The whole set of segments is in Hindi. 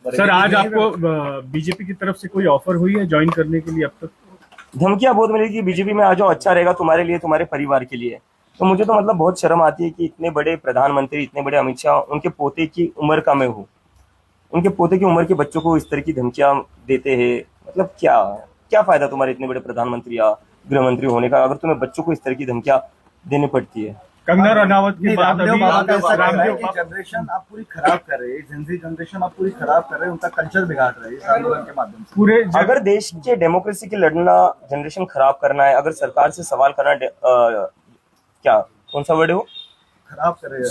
सर, आज आपको बीजेपी की तरफ से कोई ऑफर हुई है ज्वाइन करने के लिए अब तक? धमकियां बहुत मिली कि बीजेपी में आ जाओ, अच्छा रहेगा तुम्हारे लिए, तुम्हारे परिवार के लिए। तो मुझे तो मतलब बहुत शर्म आती है कि इतने बड़े प्रधानमंत्री, इतने बड़े अमित शाह, उनके पोते की उम्र का मैं हूँ, उनके पोते की उम्र के बच्चों को इस तरह की धमकियां देते हैं। मतलब क्या क्या फायदा तुम्हारे इतने बड़े प्रधानमंत्री या गृह मंत्री होने का, अगर तुम्हें बच्चों को इस तरह की धमकियां देनी पड़ती है। कंगना रनावत के बाद अभी जनरेशन आप पूरी खराब कर रहे हैं, जेनजी जनरेशन आप पूरी खराब कर रहे हैं, उनका कल्चर बिगाड़ रहे हैं इस आंदोलन के माध्यम से। पूरे अगर देश के डेमोक्रेसी की लड़ना, जनरेशन खराब करना है, अगर सरकार से सवाल करना, क्या कौन सा वर्ड है वो, खराब कर रहे हैं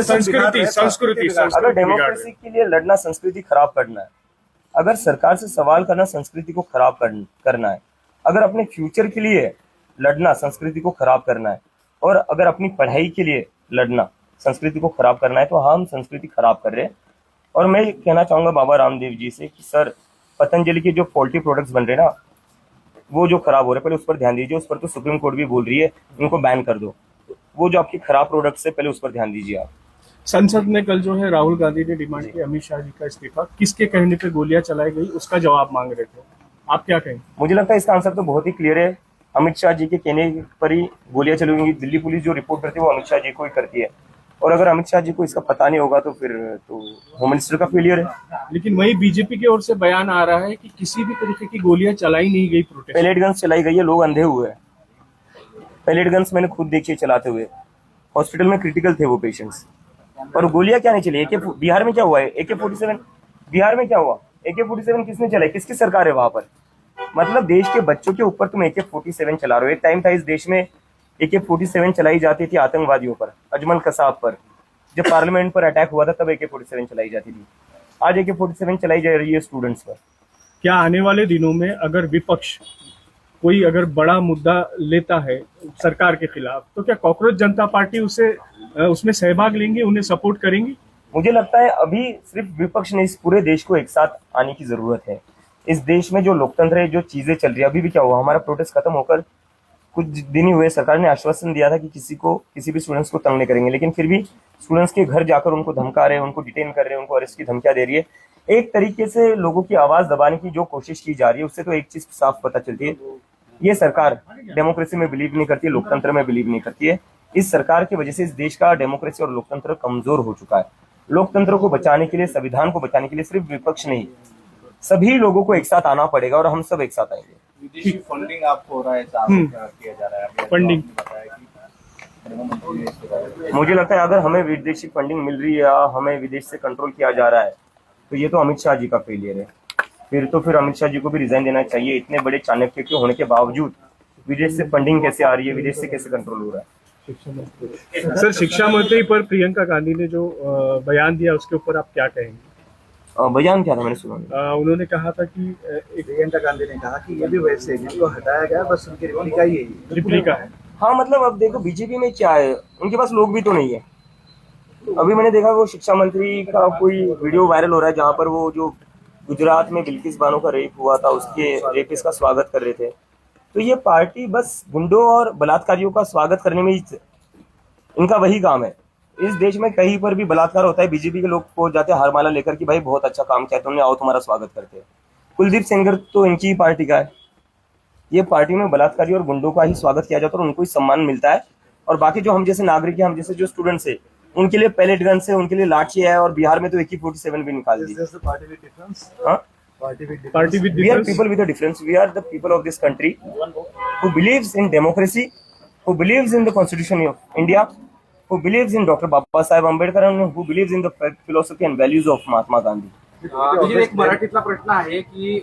संस्कृति। अगर डेमोक्रेसी के लिए लड़ना संस्कृति खराब करना है, अगर सरकार से सवाल करना संस्कृति को खराब करना है, अगर अपने फ्यूचर के लिए लड़ना संस्कृति को खराब करना है, और अगर अपनी पढ़ाई के लिए लड़ना संस्कृति को खराब करना है, तो हम संस्कृति खराब कर रहे हैं। और मैं कहना चाहूंगा बाबा रामदेव जी से कि सर, पतंजलि के जो पोल्ट्री प्रोडक्ट्स बन रहे हैं ना, वो जो खराब हो रहे हैं, पहले उस पर ध्यान दीजिए। उस पर तो सुप्रीम कोर्ट भी बोल रही है उनको बैन कर दो। वो जो आपकी खराब प्रोडक्ट्स है, पहले उस पर ध्यान दीजिए आप। संसद में कल जो है राहुल गांधी ने डिमांड की अमित शाह जी का इस्तीफा। किसके कहने पे गोलियां चलाई गई, उसका जवाब मांग रहे थे, आप क्या कहेंगे? मुझे लगता है इसका आंसर तो बहुत ही क्लियर है। अमित शाह जी के कहने पर ही गोलियां चली होंगी। दिल्ली पुलिस जो रिपोर्ट करती है वो अमित शाह जी को ही करती है, और अगर अमित शाह जी को इसका पता नहीं होगा तो फिर तो होम मिनिस्टर का फेलियर है। लेकिन वही बीजेपी की ओर से बयान आ रहा है कि किसी भी तरीके की गोलियां चलाई नहीं गई। प्रोटेस्ट पैलेट गन्स चलाई गई है, लोग अंधे हुए हैं। पैलेट गन्स मैंने खुद देखी चलाते हुए, हॉस्पिटल में क्रिटिकल थे वो पेशेंट्स, और गोलियां क्या नहीं चली। बिहार में क्या हुआ है, AK-47 बिहार में क्या हुआ, AK-47 किसने चलाई, किसकी सरकार है वहां पर? मतलब देश के बच्चों के ऊपर तुम AK-47 चला रहे हो। एक टाइम था इस देश में AK-47 चलाई जाती थी आतंकवादियों पर, अजमल कसाब पर। जब पार्लियामेंट पर अटैक हुआ था तब AK-47 चलाई जाती थी। आज AK-47 चलाई जा रही है स्टूडेंट्स पर। क्या आने वाले दिनों में अगर विपक्ष कोई अगर बड़ा मुद्दा लेता है सरकार के खिलाफ, तो क्या कॉकरोच जनता पार्टी उसमें सहभाग लेंगे, उन्हें सपोर्ट करेंगी? मुझे लगता है अभी सिर्फ विपक्ष ने, इस पूरे देश को एक साथ आने की जरूरत है। इस देश में जो लोकतंत्र है, जो चीजें चल रही है, अभी भी क्या हुआ, हमारा प्रोटेस्ट खत्म होकर कुछ दिन ही हुए, सरकार ने आश्वासन दिया था कि किसी भी स्टूडेंट्स को तंग नहीं करेंगे, लेकिन फिर भी स्टूडेंट्स के घर जाकर उनको धमका रहे हैं, उनको डिटेन कर रहे हैं, उनको अरेस्ट की धमकियां दे रही है। एक तरीके से लोगों की आवाज दबाने की जो कोशिश की जा रही है, उससे तो एक चीज साफ पता चलती है, ये सरकार डेमोक्रेसी में बिलीव नहीं करती है, लोकतंत्र में बिलीव नहीं करती है। इस सरकार की वजह से इस देश का डेमोक्रेसी और लोकतंत्र कमजोर हो चुका है। लोकतंत्र को बचाने के लिए, संविधान को बचाने के लिए सिर्फ विपक्ष नहीं, सभी लोगों को एक साथ आना पड़ेगा, और हम सब एक साथ आएंगे। विदेशी फंडिंग आपको हो रहा है, किया जा रहा है फंडिंग। मुझे लगता है अगर हमें विदेशी फंडिंग मिल रही है या हमें विदेश से कंट्रोल किया जा रहा है, तो ये तो अमित शाह जी का फेलियर है। फिर अमित शाह जी को भी रिजाइन देना चाहिए। इतने बड़े चाणक्य के होने के बावजूद विदेश से फंडिंग कैसे आ रही है, विदेश से कैसे कंट्रोल हो रहा है? सर, शिक्षा मंत्री पर प्रियंका गांधी ने जो बयान दिया, उसके ऊपर आप क्या कहेंगे? बयान क्या था, मैंने सुना नहीं। उन्होंने कहा था कि प्रियंका गांधी ने कहा कि ये भी वैसे है, जिसको हटाया गया बस उनकी रिप्लिका ही है, रिप्लिका है। हाँ, मतलब अब देखो बीजेपी में क्या है, उनके पास लोग भी तो नहीं है। अभी मैंने देखा वो शिक्षा मंत्री का कोई वीडियो वायरल हो रहा है, जहाँ पर वो जो गुजरात में बिल्किस बानो का रेप हुआ था, उसके रेपिस्ट का स्वागत कर रहे थे। तो ये पार्टी बस गुंडों और बलात्कारियों का स्वागत करने में ही इनका वही काम है। इस देश में कहीं पर भी बलात्कार होता है, बीजेपी के लोग पहुंच जाते हैं हारमाला लेकर कि भाई बहुत अच्छा काम किया तुमने, आओ तुम्हारा स्वागत करते हैं। कुलदीप सेंगर तो इनकी ही पार्टी का है। ये पार्टी में बलात्कारी और गुंडों का ही स्वागत किया जाता है और उनको ही सम्मान मिलता है, और बाकी जो हम जैसे नागरिक है, हम जैसे जो स्टूडेंट्स है, उनके लिए पैलेट गन है, उनके लिए लाठी है, और बिहार में तो AK-47 भी निकाल दी। We are people with a difference. We are the people of this country who believes in democracy, who believes in the Constitution of India, who believes in Dr. Baba Saheb Ambedkar, and who believes in the philosophy and values of Mahatma Gandhi. एक मराठीतला प्रश्न आहे की